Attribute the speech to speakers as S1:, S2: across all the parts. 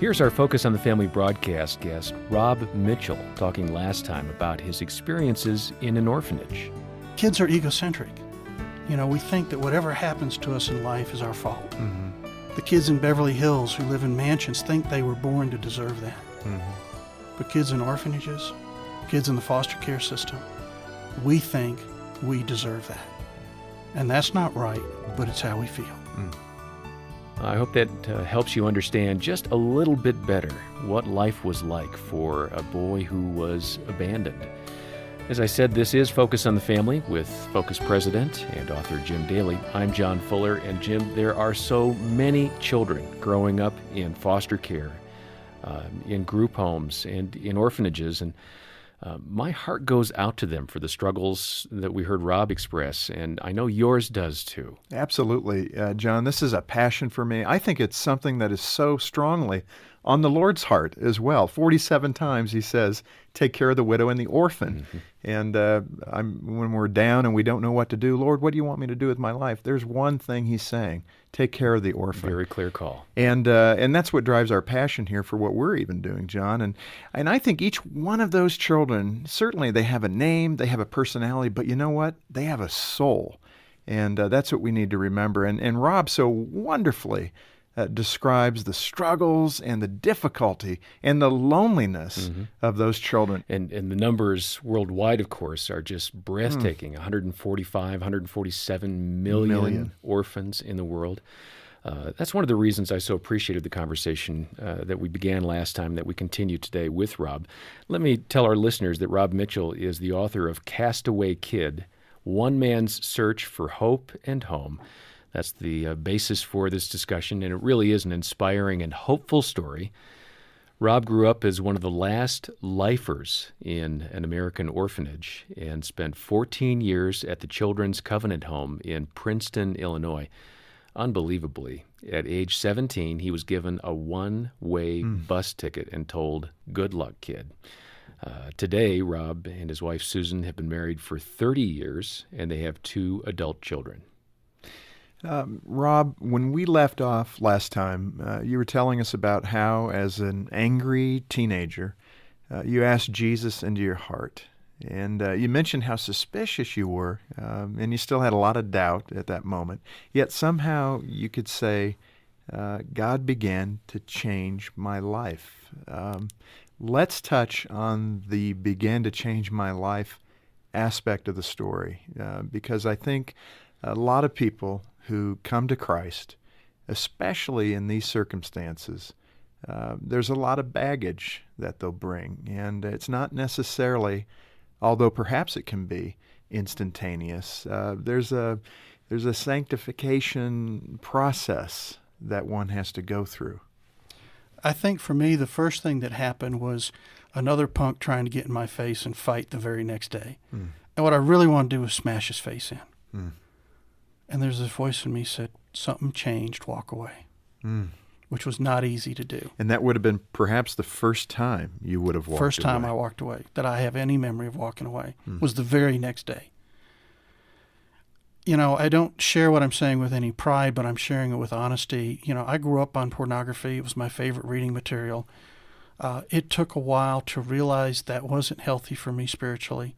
S1: Here's our Focus on the Family broadcast guest, Rob Mitchell, talking last time about his experiences in an orphanage.
S2: Kids are egocentric. We think that whatever happens to us in life is our fault.
S3: Mm-hmm.
S2: The kids in Beverly Hills who live in mansions think they were born to deserve that.
S3: Mm-hmm.
S2: But kids in orphanages, kids in the foster care system, we think we deserve that. And that's not right, but it's how we feel.
S3: Mm.
S1: I hope that helps you understand just a little bit better what life was like for a boy who was abandoned. As I said, this is Focus on the Family with Focus President and author Jim Daly. I'm John Fuller, and Jim, there are so many children growing up in foster care, in group homes, and in orphanages, and my heart goes out to them for the struggles that we heard Rob express, and I know yours does too.
S3: Absolutely, John. This is a passion for me. I think it's something that is so strongly on the Lord's heart as well. 47 times he says, take care of the widow and the orphan.
S1: Mm-hmm.
S3: And when we're down and we don't know what to do, Lord, what do you want me to do with my life? There's one thing he's saying, take care of the orphan.
S1: Very clear call.
S3: And that's what drives our passion here for what we're even doing, John. And I think each one of those children, certainly they have a name, they have a personality, but you know what? They have a soul. And that's what we need to remember. And Rob so wonderfully describes the struggles and the difficulty and the loneliness of those children.
S1: And the numbers worldwide, of course, are just breathtaking. 145, 147 million orphans in the world. That's one of the reasons I so appreciated the conversation that we began last time, that we continue today with Rob. Let me tell our listeners that Rob Mitchell is the author of Castaway Kid, One Man's Search for Hope and Home. That's the basis for this discussion, and it really is an inspiring and hopeful story. Rob grew up as one of the last lifers in an American orphanage and spent 14 years at the Children's Covenant Home in Princeton, Illinois. Unbelievably, at age 17, he was given a one-way bus ticket and told, "Good luck, kid." Today, Rob and his wife Susan have been married for 30 years, and they have 2 adult children.
S3: Rob, when we left off last time, you were telling us about how, as an angry teenager, you asked Jesus into your heart. And you mentioned how suspicious you were, and you still had a lot of doubt at that moment. Yet somehow you could say, God began to change my life. Let's touch on the began to change my life aspect of the story, because I think a lot of people who come to Christ, especially in these circumstances, there's a lot of baggage that they'll bring. And it's not necessarily, although perhaps it can be, instantaneous. There's a sanctification process that one has to go through.
S2: I think for me, the first thing that happened was another punk trying to get in my face and fight the very next day. And what I really wanted to do was smash his face in. And there's this voice in me said, something changed, walk away, which was not easy to do.
S3: And that would have been perhaps the first time you would have walked away.
S2: First time I walked away, that I have any memory of walking away, was the very next day. I don't share what I'm saying with any pride, but I'm sharing it with honesty. I grew up on pornography. It was my favorite reading material. It took a while to realize that wasn't healthy for me spiritually.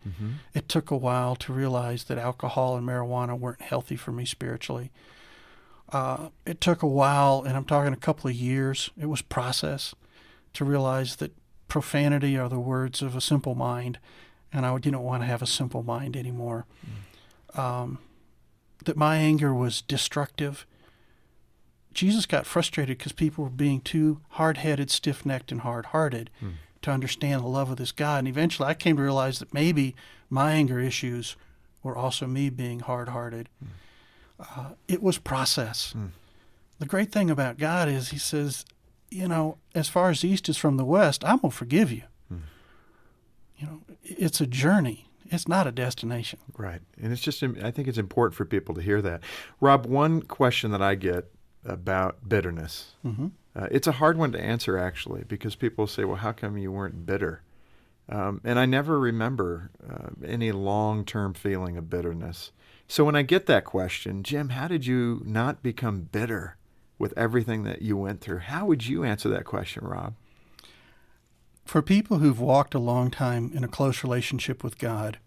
S2: It took a while to realize that alcohol and marijuana weren't healthy for me spiritually. It took a while, and I'm talking a couple of years, it was process, to realize that profanity are the words of a simple mind, and I didn't want to have a simple mind anymore. That my anger was destructive. Jesus got frustrated because people were being too hard-headed, stiff-necked, and hard-hearted to understand the love of this God. And eventually I came to realize that maybe my anger issues were also me being hard-hearted. It was process. The great thing about God is he says, as far as the east is from the west, I'm going to forgive you. It's a journey. It's not a destination.
S3: Right. And I think it's important for people to hear that. Rob, one question that I get about bitterness. It's a hard one to answer, actually, because people say, well, how come you weren't bitter? And I never remember any long-term feeling of bitterness. So when I get that question, Jim, how did you not become bitter with everything that you went through. How would you answer that question, Rob?
S2: For people who've walked a long time in a close relationship with God,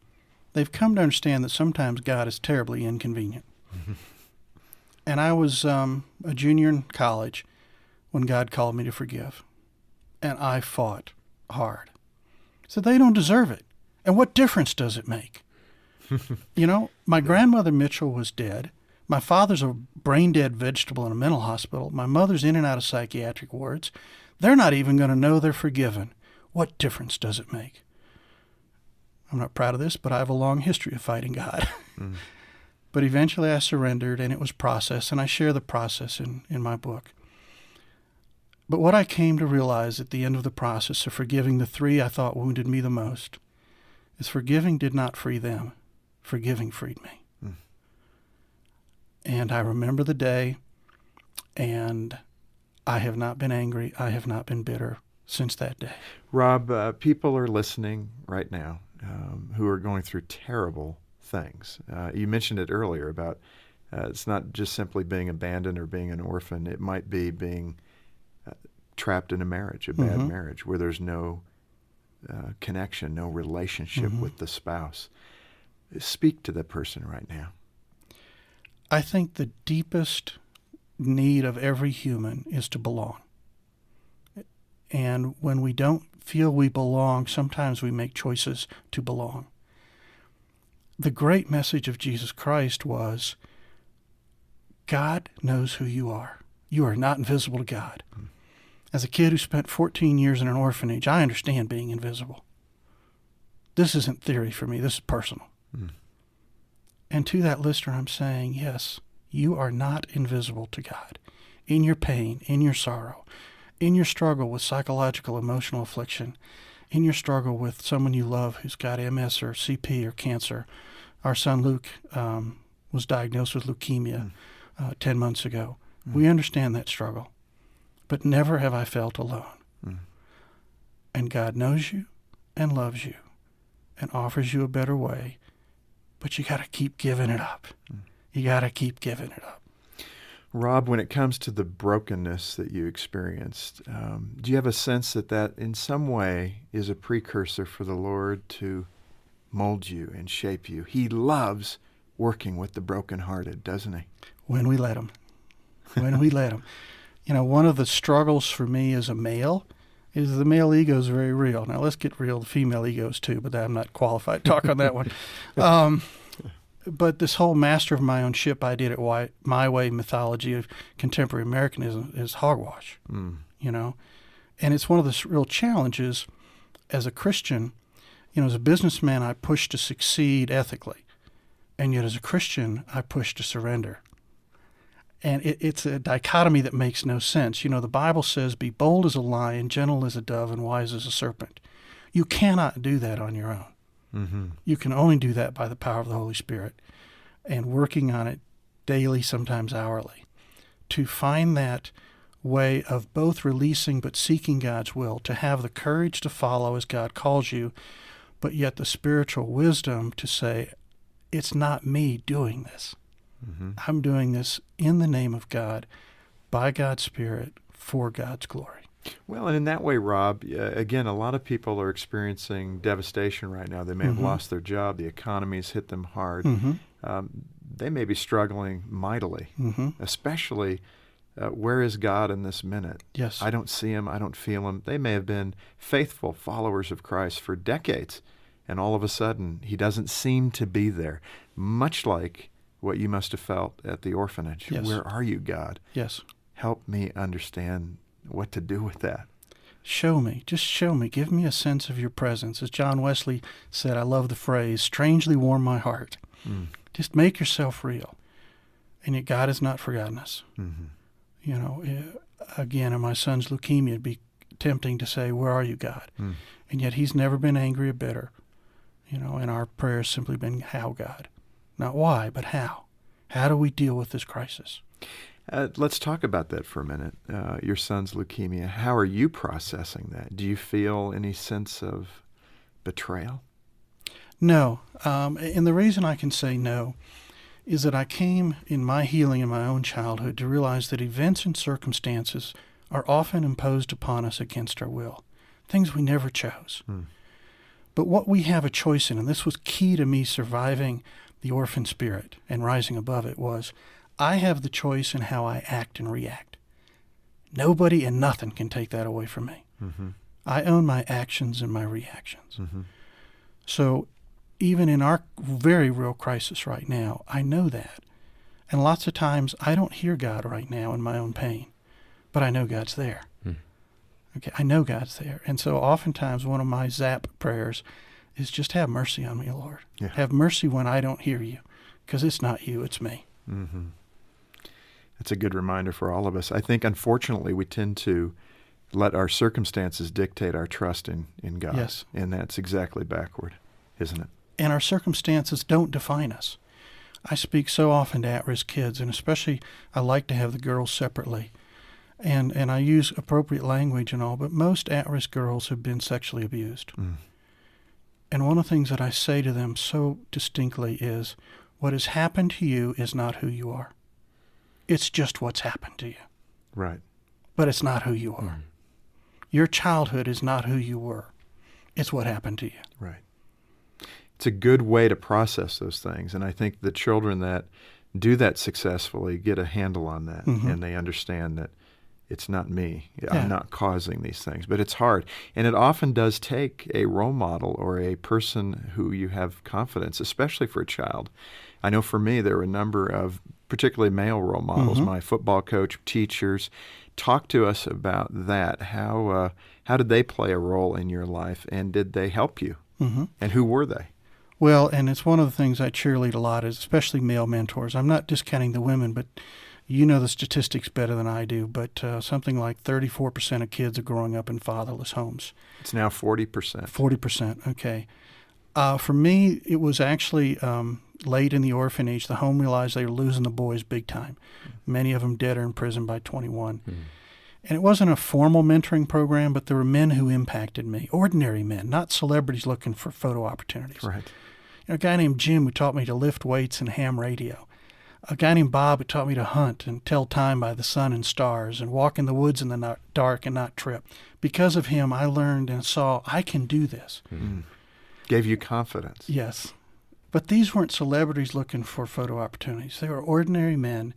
S2: they've come to understand that sometimes God is terribly inconvenient. And I was a junior in college when God called me to forgive. And I fought hard. So they don't deserve it. And what difference does it make? My grandmother Mitchell was dead. My father's a brain-dead vegetable in a mental hospital. My mother's in and out of psychiatric wards. They're not even going to know they're forgiven. What difference does it make? I'm not proud of this, but I have a long history of fighting God. But eventually I surrendered, and it was process, and I share the process in my book. But what I came to realize at the end of the process of forgiving the three I thought wounded me the most is forgiving did not free them. Forgiving freed me. And I remember the day, and I have not been angry. I have not been bitter since that day.
S3: Rob, people are listening right now who are going through terrible things. You mentioned it earlier about it's not just simply being abandoned or being an orphan. It might be being trapped in a marriage, a bad marriage, where there's no connection, no relationship with the spouse. Speak to that person right now.
S2: I think the deepest need of every human is to belong. And when we don't feel we belong, sometimes we make choices to belong. The great message of Jesus Christ was, God knows who you are. You are not invisible to God. As a kid who spent 14 years in an orphanage, I understand being invisible. This isn't theory for me. This is personal. And to that listener, I'm saying, yes, you are not invisible to God. In your pain, in your sorrow, in your struggle with psychological, emotional affliction, in your struggle with someone you love who's got MS or CP or cancer. Our son Luke was diagnosed with leukemia 10 months ago. We understand that struggle, but never have I felt alone. And God knows you and loves you and offers you a better way, but you got to keep giving it up. You got to keep giving it up.
S3: Rob, when it comes to the brokenness that you experienced, do you have a sense that in some way is a precursor for the Lord to mold you and shape you? He loves working with the brokenhearted, doesn't he?
S2: When we let him. When we let him. One of the struggles for me as a male is the male ego is very real. Now, let's get real, the female egos too, but I'm not qualified to talk on that one. But this whole master of my own ship, I did it my way mythology of contemporary Americanism is hogwash, And it's one of the real challenges as a Christian. As a businessman, I push to succeed ethically. And yet as a Christian, I push to surrender. And it's a dichotomy that makes no sense. The Bible says, be bold as a lion, gentle as a dove, and wise as a serpent. You cannot do that on your own. You can only do that by the power of the Holy Spirit and working on it daily, sometimes hourly, to find that way of both releasing but seeking God's will, to have the courage to follow as God calls you, but yet the spiritual wisdom to say, it's not me doing this. I'm doing this in the name of God, by God's Spirit, for God's glory.
S3: Well, and in that way, Rob, again, a lot of people are experiencing devastation right now. They may have lost their job. The economy's hit them hard. They may be struggling mightily, especially where is God in this minute?
S2: Yes.
S3: I don't see him. I don't feel him. They may have been faithful followers of Christ for decades, and all of a sudden he doesn't seem to be there, much like what you must have felt at the orphanage.
S2: Yes.
S3: Where are you, God?
S2: Yes.
S3: Help me understand what to do with that.
S2: Show me. Just show me. Give me a sense of your presence. As John Wesley said, I love the phrase, strangely warm my heart. Just make yourself real. And yet God has not forgotten us. Again, in my son's leukemia, it'd be tempting to say, where are you, God? And yet he's never been angry or bitter. And our prayer has simply been, how, God? Not why, but how. How do we deal with this crisis?
S3: Let's talk about that for a minute. Your son's leukemia. How are you processing that? Do you feel any sense of betrayal?
S2: No. And the reason I can say no is that I came in my healing in my own childhood to realize that events and circumstances are often imposed upon us against our will, things we never chose. But what we have a choice in, and this was key to me surviving the orphan spirit and rising above it, was I have the choice in how I act and react. Nobody and nothing can take that away from me. I own my actions and my reactions. So even in our very real crisis right now, I know that. And lots of times I don't hear God right now in my own pain, but I know God's there. Okay, I know God's there. And so oftentimes one of my zap prayers is just have mercy on me, Lord.
S3: Yeah.
S2: Have mercy when I don't hear you, because it's not you, it's me.
S3: That's a good reminder for all of us. I think, unfortunately, we tend to let our circumstances dictate our trust in God.
S2: Yes.
S3: And that's exactly backward, isn't it?
S2: And our circumstances don't define us. I speak so often to at-risk kids, and especially I like to have the girls separately. And I use appropriate language and all, but most at-risk girls have been sexually abused. And one of the things that I say to them so distinctly is, what has happened to you is not who you are. It's just what's happened to you.
S3: Right.
S2: But it's not who you are. Your childhood is not who you were. It's what happened to you.
S3: Right. It's a good way to process those things. And I think the children that do that successfully get a handle on that, and they understand that it's not me. I'm not causing these things. But it's hard. And it often does take a role model or a person who you have confidence, especially for a child. I know for me, there were a number of particularly male role models, my football coach, teachers. Talk to us about that. How did they play a role in your life, and did they help you? And who were they?
S2: Well, and it's one of the things I cheerlead a lot, is especially male mentors. I'm not discounting the women, but you know the statistics better than I do, but something like 34% of kids are growing up in fatherless homes.
S3: It's now 40%.
S2: 40%, okay. For me, it was actually late in the orphanage. The home realized they were losing the boys big time. Many of them dead or in prison by 21. And it wasn't a formal mentoring program, but there were men who impacted me, ordinary men, not celebrities looking for photo opportunities.
S3: Right.
S2: A guy named Jim who taught me to lift weights and ham radio. A guy named Bob who taught me to hunt and tell time by the sun and stars and walk in the woods in the dark and not trip. Because of him, I learned and saw I can do this.
S3: Gave you confidence.
S2: Yes. But these weren't celebrities looking for photo opportunities. They were ordinary men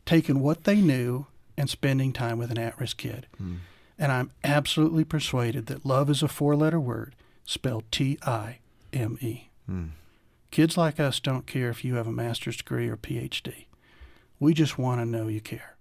S2: taking what they knew and spending time with an at-risk kid. And I'm absolutely persuaded that love is a 4-letter word spelled T-I-M-E. Kids like us don't care if you have a master's degree or PhD. We just want to know you care.